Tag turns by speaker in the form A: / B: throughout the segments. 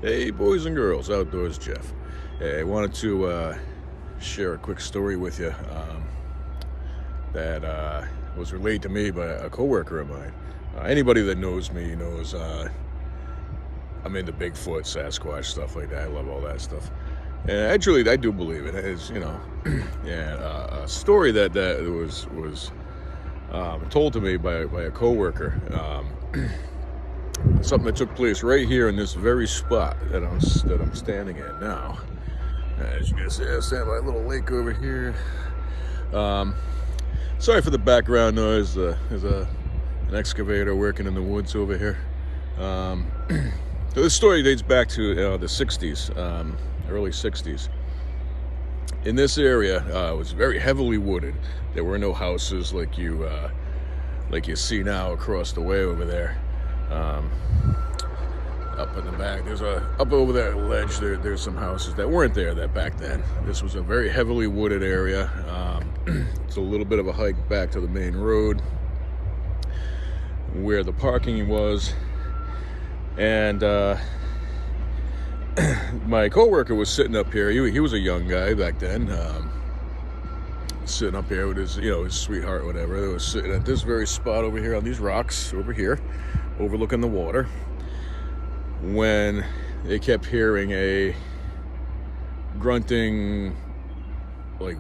A: Hey, boys and girls, Outdoors Jeff. Hey, I wanted to share a quick story with you that was relayed to me by a coworker of mine. Anybody that knows me knows I'm into Bigfoot, Sasquatch, stuff like that. I love all that stuff. And actually, I do believe it. It's, a story that was told to me by a coworker. Something that took place right here in this very spot that I'm standing at now. As you can see, I stand by a little lake over here. Sorry for the background noise. There's an excavator working in the woods over here. So this story dates back to the 60's, early 60's. In this area, it was very heavily wooded. There were no houses like you see now across the way over there. Up in the back, up over that ledge. There's some houses that weren't there that back then. This was a very heavily wooded area. It's a little bit of a hike back to the main road where the parking was, and my coworker was sitting up here. He was a young guy back then, sitting up here with his sweetheart, whatever. They was sitting at this very spot over here on these rocks over here, overlooking the water, when they kept hearing a grunting, like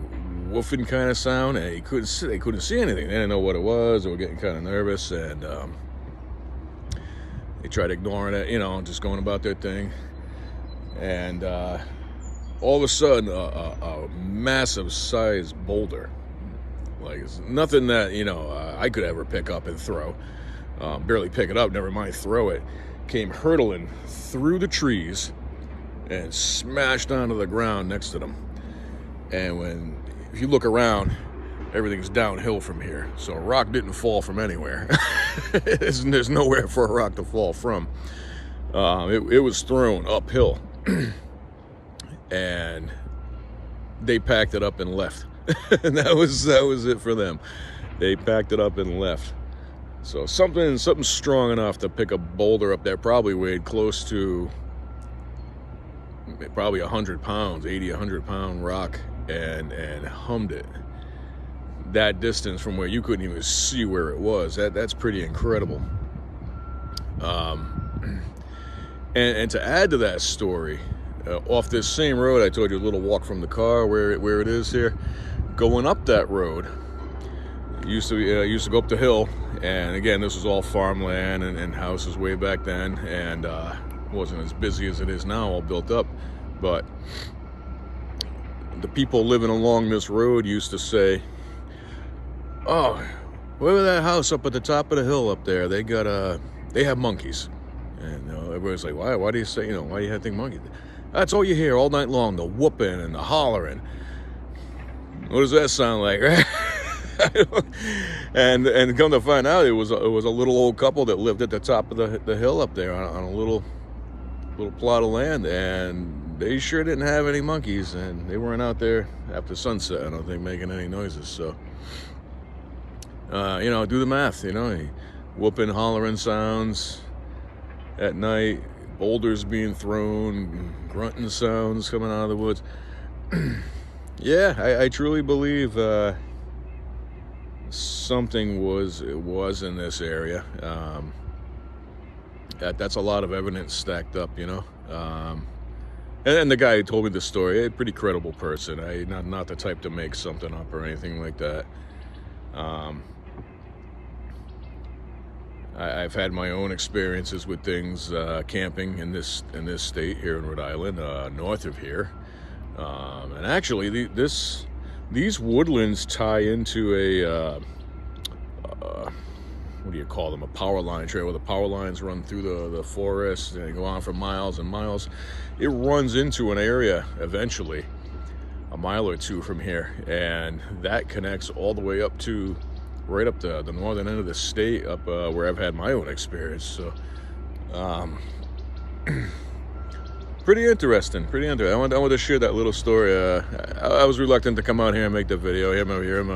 A: woofing kind of sound, and they couldn't see anything. They didn't know what it was. They were getting kind of nervous, and they tried ignoring it, just going about their thing. And all of a sudden, a massive sized boulder, like it's nothing that I could ever pick up and throw. Barely pick it up, never mind throw it, came hurtling through the trees and smashed onto the ground next to them. And if you look around, everything's downhill from here. So a rock didn't fall from anywhere. There's nowhere for a rock to fall from. It was thrown uphill. And they packed it up and left. And that was it for them. They packed it up and left. So something strong enough to pick a boulder up that probably weighed close to 100 pounds, 100 pound rock, and hummed it that distance from where you couldn't even see where it was. That's pretty incredible. And to add to that story, off this same road, I told you, a little walk from the car where it is here, going up that road, used to go up the hill, and again, this was all farmland and houses way back then, and wasn't as busy as it is now, all built up. But the people living along this road used to say, "Oh, look at that house up at the top of the hill up there. They have monkeys." And everybody's like, "Why? Why do you say? Why do you think monkeys?" That's all you hear all night long: the whooping and the hollering. What does that sound like, right? and come to find out, it was a little old couple that lived at the top of the hill up there on a little plot of land, and they sure didn't have any monkeys, and they weren't out there after sunset, I don't think, making any noises. So do the math, whooping, hollering sounds at night, boulders being thrown, grunting sounds coming out of the woods. Yeah, I truly believe something was in this area. That's a lot of evidence stacked up, and the guy who told me the story, a pretty credible person. Not the type to make something up or anything like that. I've had my own experiences with things camping in this state here in Rhode Island, north of here, and actually these woodlands tie into a what do you call them? A power line trail, where the power lines run through the forest and they go on for miles and miles. It runs into an area eventually, a mile or two from here, and that connects all the way up to right up the northern end of the state, up where I've had my own experience. So pretty interesting. I wanted to share that little story. I was reluctant to come out here and make the video. I'm over here in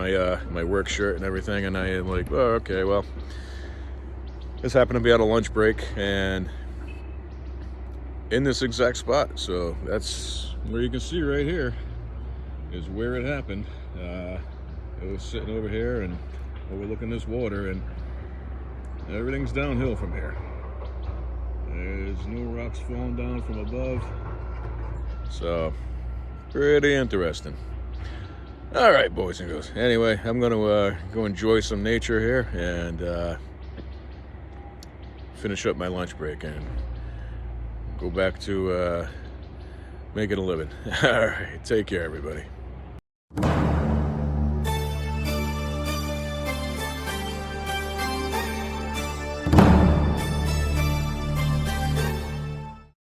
A: my work shirt and everything, and I am like, oh, okay, well, this happened to be at a lunch break, and in this exact spot. So that's where you can see right here is where it happened. It was sitting over here and overlooking this water, and everything's downhill from here. There's no rocks falling down from above. So pretty interesting. All right, boys and girls. Anyway, I'm going to go enjoy some nature here and finish up my lunch break and go back to making a living. All right, take care, everybody.